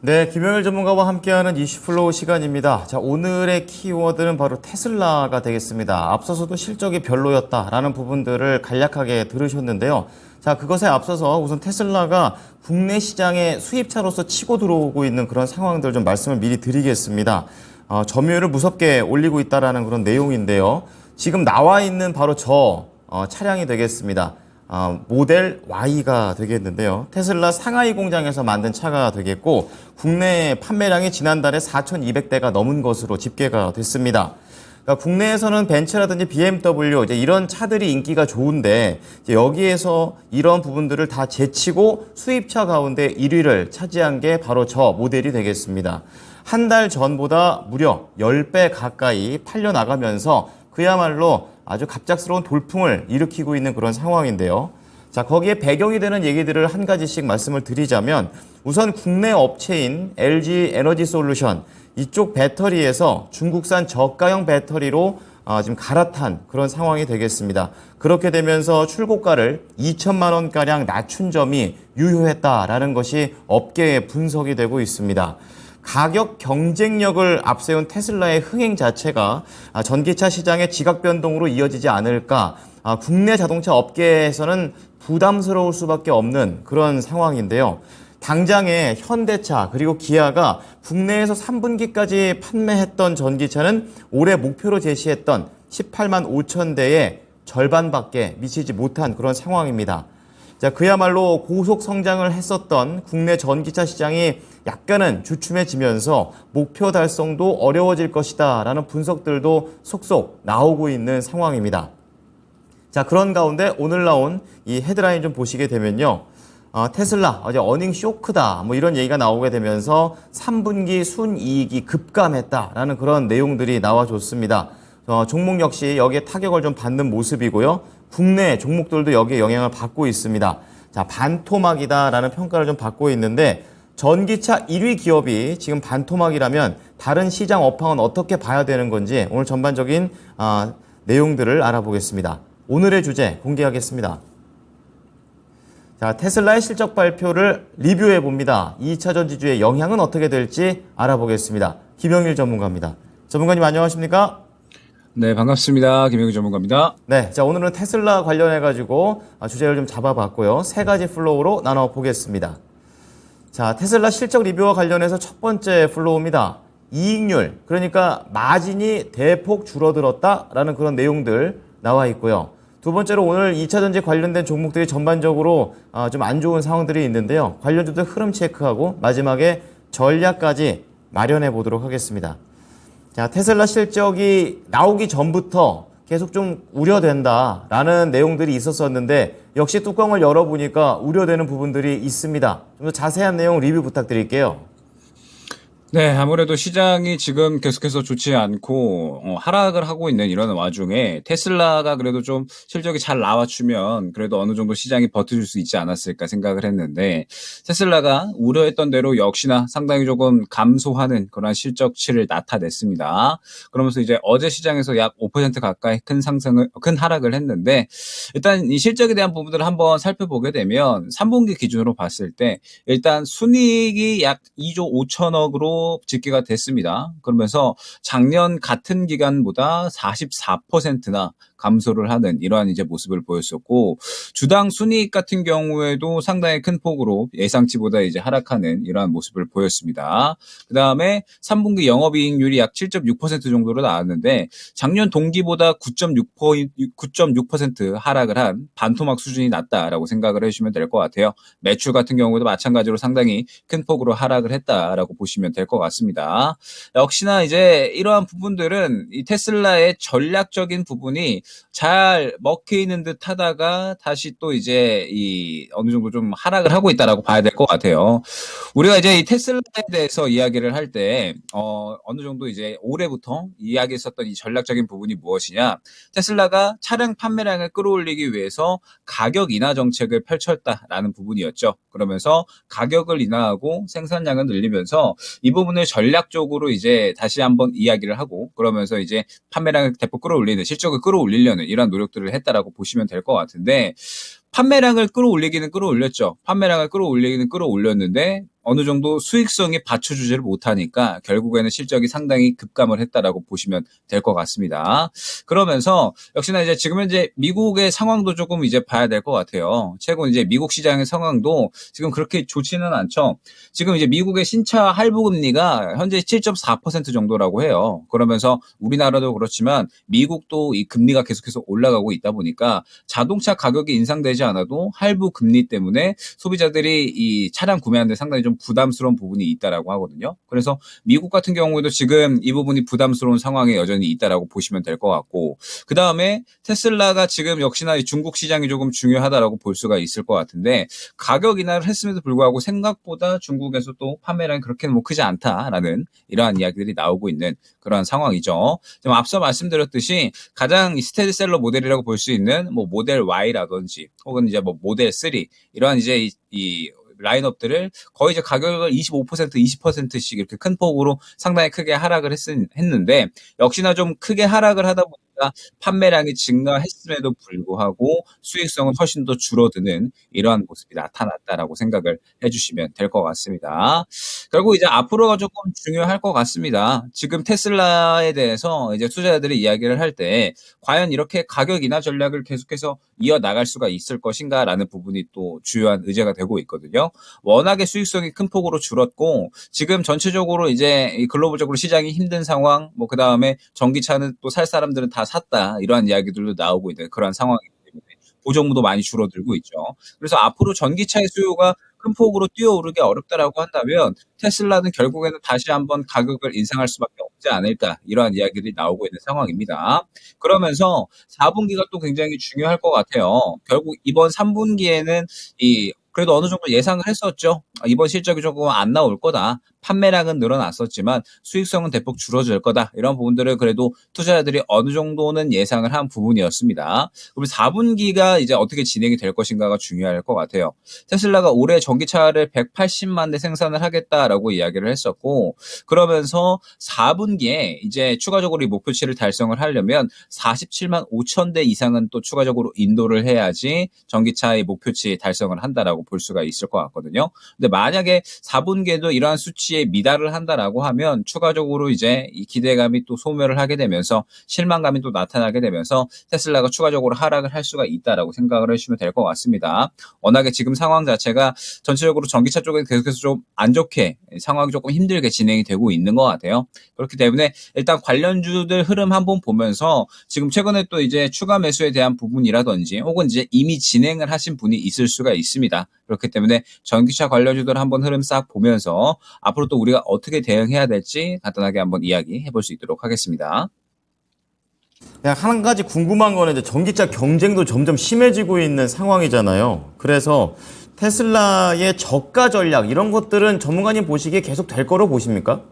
네, 김영일 전문가와 함께하는 이슈플로우 시간입니다. 자, 오늘의 키워드는 바로 테슬라가 되겠습니다. 앞서서도 실적이 별로였다라는 부분들을 간략하게 들으셨는데요. 자, 그것에 앞서서 우선 테슬라가 국내 시장의 수입차로서 치고 들어오고 있는 그런 상황들 좀 말씀을 미리 드리겠습니다. 점유율을 무섭게 올리고 있다라는 그런 내용인데요. 지금 나와 있는 바로 차량이 되겠습니다. 모델 Y가 되겠는데요. 테슬라 상하이 공장에서 만든 차가 되겠고 국내 판매량이 지난달에 4,200대가 넘은 것으로 집계가 됐습니다. 그러니까 국내에서는 벤츠라든지 BMW 이제 이런 차들이 인기가 좋은데 이제 여기에서 이런 부분들을 다 제치고 수입차 가운데 1위를 차지한 게 바로 저 모델이 되겠습니다. 한 달 전보다 무려 10배 가까이 팔려 나가면서 그야말로 아주 갑작스러운 돌풍을 일으키고 있는 그런 상황인데요. 자, 거기에 배경이 되는 얘기들을 한 가지씩 말씀을 드리자면 우선 국내 업체인 LG 에너지 솔루션 이쪽 배터리에서 중국산 저가형 배터리로 지금 갈아탄 그런 상황이 되겠습니다. 그렇게 되면서 출고가를 2천만 원가량 낮춘 점이 유효했다라는 것이 업계에 분석이 되고 있습니다. 가격 경쟁력을 앞세운 테슬라의 흥행 자체가 전기차 시장의 지각 변동으로 이어지지 않을까, 국내 자동차 업계에서는 부담스러울 수밖에 없는 그런 상황인데요. 당장에 현대차 그리고 기아가 국내에서 3분기까지 판매했던 전기차는 올해 목표로 제시했던 18만 5천 대의 절반밖에 미치지 못한 그런 상황입니다. 자, 그야말로 고속 성장을 했었던 국내 전기차 시장이 약간은 주춤해지면서 목표 달성도 어려워질 것이다 라는 분석들도 속속 나오고 있는 상황입니다. 자, 그런 가운데 오늘 나온 이 헤드라인 좀 보시게 되면요. 테슬라 어제 어닝 쇼크다 뭐 이런 얘기가 나오게 되면서 3분기 순이익이 급감했다라는 그런 내용들이 나와줬습니다. 종목 역시 여기에 타격을 좀 받는 모습이고요. 국내 종목들도 여기에 영향을 받고 있습니다. 자, 반토막이다라는 평가를 좀 받고 있는데 전기차 1위 기업이 지금 반토막이라면 다른 시장 업황은 어떻게 봐야 되는 건지 오늘 전반적인 내용들을 알아보겠습니다. 오늘의 주제 공개하겠습니다. 자, 테슬라의 실적 발표를 리뷰해 봅니다. 2차 전지주의 영향은 어떻게 될지 알아보겠습니다. 김영일 전문가입니다. 전문가님 안녕하십니까? 네, 반갑습니다. 김영규 전문가입니다. 네, 자, 오늘은 테슬라 관련해가지고 주제를 좀 잡아봤고요. 세 가지 플로우로 나눠보겠습니다. 자, 테슬라 실적 리뷰와 관련해서 첫 번째 플로우입니다. 이익률, 그러니까 마진이 대폭 줄어들었다라는 그런 내용들 나와 있고요. 두 번째로 오늘 2차 전지 관련된 종목들이 전반적으로 좀 안 좋은 상황들이 있는데요. 관련주들 흐름 체크하고 마지막에 전략까지 마련해 보도록 하겠습니다. 자, 테슬라 실적이 나오기 전부터 계속 좀 우려된다라는 내용들이 있었었는데 역시 뚜껑을 열어보니까 우려되는 부분들이 있습니다. 좀 더 자세한 내용 리뷰 부탁드릴게요. 네, 아무래도 시장이 지금 계속해서 좋지 않고 하락을 하고 있는 이런 와중에 테슬라가 그래도 좀 실적이 잘 나와주면 그래도 어느 정도 시장이 버텨줄 수 있지 않았을까 생각을 했는데 테슬라가 우려했던 대로 역시나 상당히 조금 감소하는 그런 실적치를 나타냈습니다. 그러면서 이제 어제 시장에서 약 5% 가까이 큰 하락을 했는데 일단 이 실적에 대한 부분들을 한번 살펴보게 되면 3분기 기준으로 봤을 때 일단 순이익이 약 2조 5천억으로 집계가 됐습니다. 그러면서 작년 같은 기간보다 44%나 감소를 하는 이러한 이제 모습을 보였었고 주당 순이익 같은 경우에도 상당히 큰 폭으로 예상치보다 이제 하락하는 이러한 모습을 보였습니다. 그다음에 3분기 영업이익률이 약 7.6% 정도로 나왔는데 작년 동기보다 9.6% 하락을 한 반토막 수준이 낮다라고 생각을 해주시면 될 것 같아요. 매출 같은 경우도 마찬가지로 상당히 큰 폭으로 하락을 했다라고 보시면 될 것 같습니다. 역시나 이제 이러한 부분들은 이 테슬라의 전략적인 부분이 잘 먹히는 듯 하다가 다시 또 이제 이 어느 정도 좀 하락을 하고 있다라고 봐야 될 것 같아요. 우리가 이제 이 테슬라에 대해서 이야기를 할 때 어느 정도 이제 올해부터 이야기했었던 이 전략적인 부분이 무엇이냐? 테슬라가 차량 판매량을 끌어올리기 위해서 가격 인하 정책을 펼쳤다라는 부분이었죠. 그러면서 가격을 인하하고 생산량을 늘리면서 이 부분을 전략적으로 이제 다시 한번 이야기를 하고 그러면서 이제 판매량을 대폭 끌어올리는 실적을 끌어올리려는 이러한 노력들을 했다라고 보시면 될 것 같은데 판매량을 끌어올리기는 끌어올렸죠. 판매량을 끌어올리기는 끌어올렸는데 어느 정도 수익성이 받쳐주지를 못하니까 결국에는 실적이 상당히 급감을 했다라고 보시면 될 것 같습니다. 그러면서 역시나 이제 지금 현재 미국의 상황도 조금 이제 봐야 될 것 같아요. 최근 이제 미국 시장의 상황도 지금 그렇게 좋지는 않죠. 지금 이제 미국의 신차 할부 금리가 현재 7.4% 정도라고 해요. 그러면서 우리나라도 그렇지만 미국도 이 금리가 계속해서 올라가고 있다 보니까 자동차 가격이 인상되지 않아도 할부 금리 때문에 소비자들이 이 차량 구매하는데 상당히 좀 부담스러운 부분이 있다라고 하거든요. 그래서 미국 같은 경우에도 지금 이 부분이 부담스러운 상황에 여전히 있다라고 보시면 될 것 같고, 그 다음에 테슬라가 지금 역시나 중국 시장이 조금 중요하다라고 볼 수가 있을 것 같은데, 가격 인하를 했음에도 불구하고 생각보다 중국에서 또 판매량이 그렇게는 뭐 크지 않다라는 이러한 이야기들이 나오고 있는 그러한 상황이죠. 지금 앞서 말씀드렸듯이 가장 스테디셀러 모델이라고 볼 수 있는 뭐 모델 Y라든지 혹은 이제 뭐 모델 3 이러한 이제 이 라인업들을 거의 이제 가격을 25%, 20%씩 이렇게 큰 폭으로 상당히 크게 하락을 했는데, 역시나 좀 크게 하락을 하다 보니까 판매량이 증가했음에도 불구하고 수익성은 훨씬 더 줄어드는 이러한 모습이 나타났다라고 생각을 해주시면 될 것 같습니다. 결국 이제 앞으로가 조금 중요할 것 같습니다. 지금 테슬라에 대해서 이제 투자자들이 이야기를 할 때 과연 이렇게 가격 인하 전략을 계속해서 이어나갈 수가 있을 것인가라는 부분이 또 주요한 의제가 되고 있거든요. 워낙에 수익성이 큰 폭으로 줄었고 지금 전체적으로 이제 글로벌적으로 시장이 힘든 상황, 뭐 그 다음에 전기차는 또 살 사람들은 다 샀다 이러한 이야기들도 나오고 있는 그런 상황이기 때문에 보정무도 많이 줄어들고 있죠. 그래서 앞으로 전기차의 수요가 큰 폭으로 뛰어오르기 어렵다라고 한다면 테슬라는 결국에는 다시 한번 가격을 인상할 수밖에 없지 않을까 이러한 이야기들이 나오고 있는 상황입니다. 그러면서 4분기가 또 굉장히 중요할 것 같아요. 결국 이번 3분기에는 그래도 어느 정도 예상을 했었죠. 이번 실적이 조금 안 나올 거다. 판매량은 늘어났었지만 수익성은 대폭 줄어들 거다. 이런 부분들을 그래도 투자자들이 어느 정도는 예상을 한 부분이었습니다. 그럼 4분기가 이제 어떻게 진행이 될 것인가가 중요할 것 같아요. 테슬라가 올해 전기차를 180만 대 생산을 하겠다라고 이야기를 했었고, 그러면서 4분기에 이제 추가적으로 이 목표치를 달성을 하려면 47만 5천 대 이상은 또 추가적으로 인도를 해야지 전기차의 목표치 달성을 한다라고 볼 수가 있을 것 같거든요. 근데 만약에 4분기에도 이러한 수치에 미달을 한다라고 하면 추가적으로 이제 이 기대감이 또 소멸을 하게 되면서 실망감이 또 나타나게 되면서 테슬라가 추가적으로 하락을 할 수가 있다라고 생각을 해주시면 될 것 같습니다. 워낙에 지금 상황 자체가 전체적으로 전기차 쪽에 계속해서 좀 안 좋게 상황이 조금 힘들게 진행이 되고 있는 것 같아요. 그렇기 때문에 일단 관련주들 흐름 한번 보면서 지금 최근에 또 이제 추가 매수에 대한 부분이라든지 혹은 이제 이미 진행을 하신 분이 있을 수가 있습니다. 그렇기 때문에 전기차 관련주들 한번 흐름 싹 보면서 앞으로 또 우리가 어떻게 대응해야 될지 간단하게 한번 이야기해 볼 수 있도록 하겠습니다. 그냥 한 가지 궁금한 거는 이제 전기차 경쟁도 점점 심해지고 있는 상황이잖아요. 그래서 테슬라의 저가 전략 이런 것들은 전문가님 보시기에 계속 될 거로 보십니까?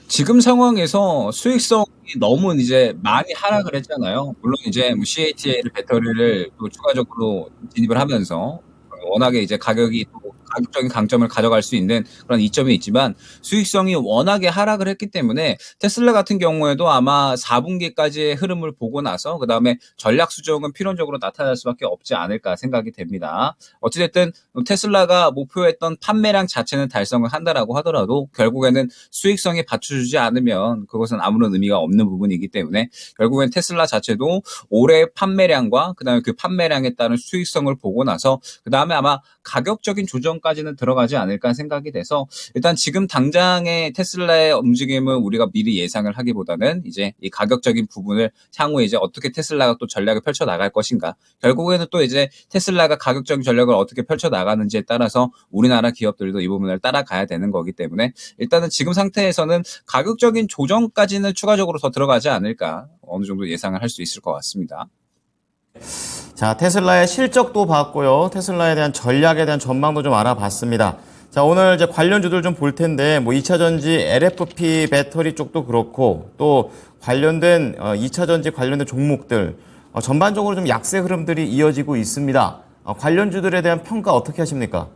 지금 상황에서 수익성이 너무 이제 많이 하락을 했잖아요. 물론 이제 뭐 CATL 배터리를 또 추가적으로 진입을 하면서 워낙에 이제 가격이 또 가격적인 강점을 가져갈 수 있는 그런 이점이 있지만 수익성이 워낙에 하락을 했기 때문에 테슬라 같은 경우에도 아마 4분기까지의 흐름을 보고 나서 그 다음에 전략 수정은 필연적으로 나타날 수밖에 없지 않을까 생각이 됩니다. 어찌됐든 테슬라가 목표했던 판매량 자체는 달성을 한다라고 하더라도 결국에는 수익성에 받쳐주지 않으면 그것은 아무런 의미가 없는 부분이기 때문에 결국엔 테슬라 자체도 올해 판매량과 그 다음에 그 판매량에 따른 수익성을 보고 나서 그 다음에 아마 가격적인 조정까지는 들어가지 않을까 생각이 돼서 일단 지금 당장의 테슬라의 움직임은 우리가 미리 예상을 하기보다는 이제 이 가격적인 부분을 향후에 이제 어떻게 테슬라가 또 전략을 펼쳐 나갈 것인가, 결국에는 또 이제 테슬라가 가격적인 전략을 어떻게 펼쳐 나가는지에 따라서 우리나라 기업들도 이 부분을 따라가야 되는 거기 때문에 일단은 지금 상태에서는 가격적인 조정까지는 추가적으로 더 들어가지 않을까 어느 정도 예상을 할 수 있을 것 같습니다. 자, 테슬라의 실적도 봤고요. 테슬라에 대한 전략에 대한 전망도 좀 알아봤습니다. 자, 오늘 이제 관련주들 좀 볼 텐데, 뭐 2차 전지 LFP 배터리 쪽도 그렇고, 또 관련된 2차 전지 관련된 종목들, 전반적으로 좀 약세 흐름들이 이어지고 있습니다. 관련주들에 대한 평가 어떻게 하십니까?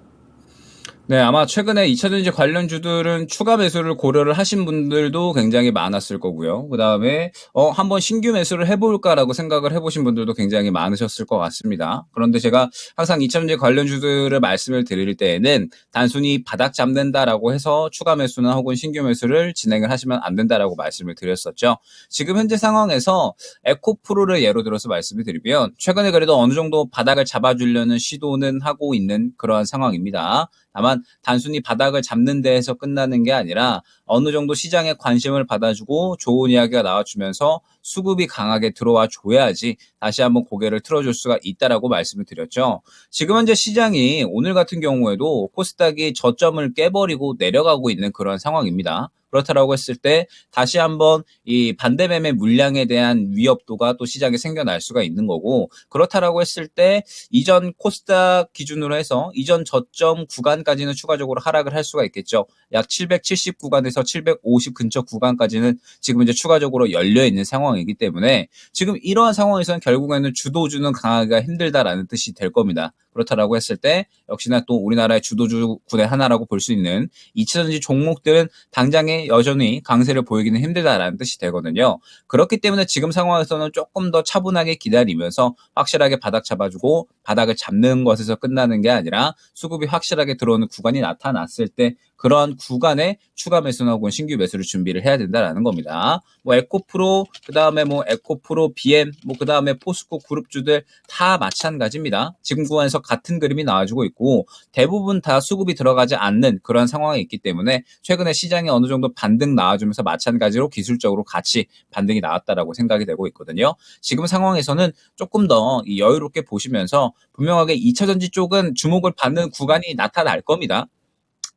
네, 아마 최근에 2차전지 관련주들은 추가 매수를 고려를 하신 분들도 굉장히 많았을 거고요. 그다음에 한번 신규 매수를 해볼까라고 생각을 해보신 분들도 굉장히 많으셨을 것 같습니다. 그런데 제가 항상 2차전지 관련주들을 말씀을 드릴 때에는 단순히 바닥 잡는다라고 해서 추가 매수나 혹은 신규 매수를 진행을 하시면 안 된다라고 말씀을 드렸었죠. 지금 현재 상황에서 에코프로를 예로 들어서 말씀을 드리면 최근에 그래도 어느 정도 바닥을 잡아주려는 시도는 하고 있는 그러한 상황입니다. 다만 단순히 바닥을 잡는 데에서 끝나는 게 아니라 어느 정도 시장에 관심을 받아주고 좋은 이야기가 나와주면서 수급이 강하게 들어와 줘야지 다시 한번 고개를 틀어줄 수가 있다라고 말씀을 드렸죠. 지금 현재 시장이 오늘 같은 경우에도 코스닥이 저점을 깨버리고 내려가고 있는 그런 상황입니다. 그렇다라고 했을 때 다시 한번 이 반대 매매 물량에 대한 위협도가 또 시장에 생겨날 수가 있는 거고, 그렇다라고 했을 때 이전 코스닥 기준으로 해서 이전 저점 구간까지는 추가적으로 하락을 할 수가 있겠죠. 약 770 구간에서 750 근처 구간까지는 지금 이제 추가적으로 열려 있는 상황이기 때문에 지금 이러한 상황에서는 결국에는 주도주는 강하기가 힘들다라는 뜻이 될 겁니다. 그렇다라고 했을 때 역시나 또 우리나라의 주도주 군의 하나라고 볼 수 있는 2차전지 종목들은 당장에 여전히 강세를 보이기는 힘들다라는 뜻이 되거든요. 그렇기 때문에 지금 상황에서는 조금 더 차분하게 기다리면서 확실하게 바닥 잡아주고 바닥을 잡는 것에서 끝나는 게 아니라 수급이 확실하게 들어오는 구간이 나타났을 때 그러한 구간에 추가 매수나 혹은 신규 매수를 준비를 해야 된다라는 겁니다. 뭐 에코프로, 그다음에 뭐 에코프로, BM, 뭐 그다음에 포스코 그룹주들 다 마찬가지입니다. 지금 구간에서 같은 그림이 나와주고 있고 대부분 다 수급이 들어가지 않는 그런 상황이 있기 때문에 최근에 시장이 어느 정도 반등 나와주면서 마찬가지로 기술적으로 같이 반등이 나왔다라고 생각이 되고 있거든요. 지금 상황에서는 조금 더 여유롭게 보시면서 분명하게 2차전지 쪽은 주목을 받는 구간이 나타날 겁니다.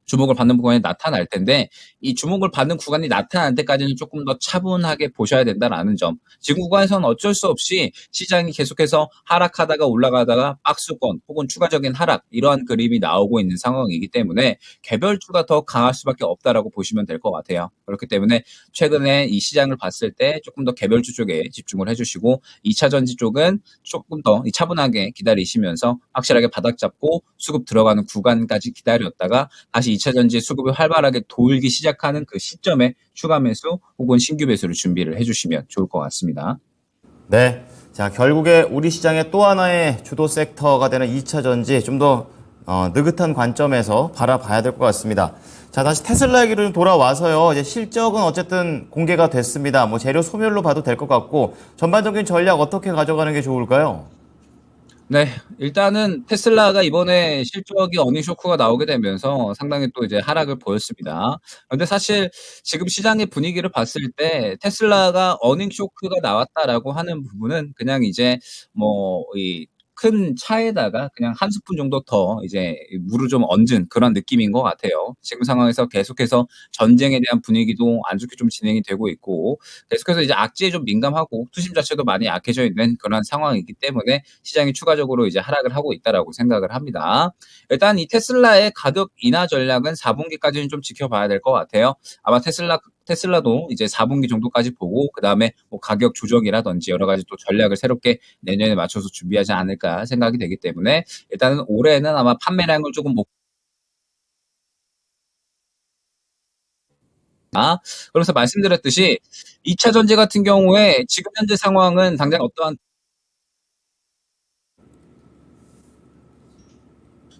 주목을 받는 구간이 나타날 텐데 이 주목을 받는 구간이 나타날 때까지는 조금 더 차분하게 보셔야 된다라는 점. 지금 구간에서는 어쩔 수 없이 시장이 계속해서 하락하다가 올라가다가 박스권 혹은 추가적인 하락 이러한 그림이 나오고 있는 상황이기 때문에 개별주가 더 강할 수밖에 없다라고 보시면 될 것 같아요. 그렇기 때문에 최근에 이 시장을 봤을 때 조금 더 개별주 쪽에 집중을 해주시고 2차전지 쪽은 조금 더 차분하게 기다리시면서 확실하게 바닥 잡고 수급 들어가는 구간까지 기다렸다가 다시 2차전지 수급이 활발하게 돌기 시작하는 그 시점에 추가 매수 혹은 신규 매수를 준비를 해주시면 좋을 것 같습니다. 네. 자, 결국에 우리 시장의 또 하나의 주도 섹터가 되는 2차전지 좀 더 느긋한 관점에서 바라봐야 될 것 같습니다. 자, 다시 테슬라 얘기로 좀 돌아와서요. 이제 실적은 어쨌든 공개가 됐습니다. 뭐 재료 소멸로 봐도 될 것 같고 전반적인 전략 어떻게 가져가는 게 좋을까요? 네, 일단은 테슬라가 이번에 실적이 어닝 쇼크가 나오게 되면서 상당히 또 이제 하락을 보였습니다. 근데 사실 지금 시장의 분위기를 봤을 때 테슬라가 어닝 쇼크가 나왔다라고 하는 부분은 그냥 이제 뭐 이 큰 차에다가 그냥 한 스푼 정도 더 이제 물을 좀 얹은 그런 느낌인 것 같아요. 지금 상황에서 계속해서 전쟁에 대한 분위기도 안 좋게 좀 진행이 되고 있고 계속해서 이제 악재에 좀 민감하고 투심 자체도 많이 약해져 있는 그런 상황이기 때문에 시장이 추가적으로 이제 하락을 하고 있다라고 생각을 합니다. 일단 이 테슬라의 가격 인하 전략은 4분기까지는 좀 지켜봐야 될 것 같아요. 아마 테슬라도 이제 4분기 정도까지 보고 그다음에 뭐 가격 조정이라든지 여러 가지 또 전략을 새롭게 내년에 맞춰서 준비하지 않을까 생각이 되기 때문에 일단은 올해는 아마 판매량을 조금 그래서 말씀드렸듯이 2차 전지 같은 경우에 지금 현재 상황은 당장 어떠한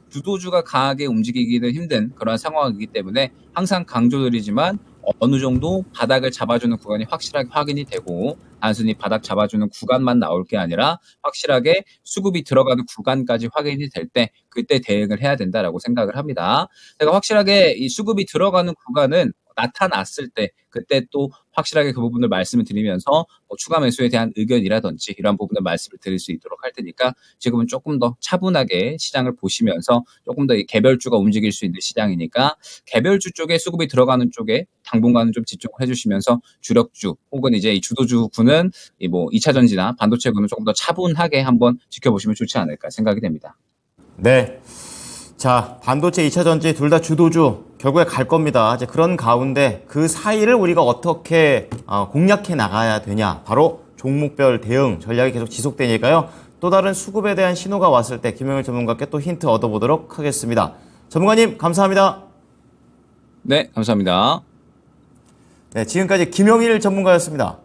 주도주가 강하게 움직이기는 힘든 그런 상황이기 때문에 항상 강조드리지만 어느 정도 바닥을 잡아주는 구간이 확실하게 확인이 되고 단순히 바닥 잡아주는 구간만 나올 게 아니라 확실하게 수급이 들어가는 구간까지 확인이 될 때 그때 대응을 해야 된다라고 생각을 합니다. 제가 확실하게 이 수급이 들어가는 구간은 나타났을 때 그때 또 확실하게 그 부분을 말씀을 드리면서 뭐 추가 매수에 대한 의견이라든지 이런 부분을 말씀을 드릴 수 있도록 할 테니까 지금은 조금 더 차분하게 시장을 보시면서 조금 더 이 개별주가 움직일 수 있는 시장이니까 개별주 쪽에 수급이 들어가는 쪽에 당분간은 좀 집중을 해주시면서 주력주 혹은 이제 이 주도주군은 이 뭐 2차 전지나 반도체군은 조금 더 차분하게 한번 지켜보시면 좋지 않을까 생각이 됩니다. 네. 자, 반도체 2차 전지 둘 다 주도주 결국에 갈 겁니다. 이제 그런 가운데 그 사이를 우리가 어떻게 공략해 나가야 되냐. 바로 종목별 대응 전략이 계속 지속되니까요. 또 다른 수급에 대한 신호가 왔을 때 김영일 전문가께 또 힌트 얻어보도록 하겠습니다. 전문가님 감사합니다. 네, 감사합니다. 네, 지금까지 김영일 전문가였습니다.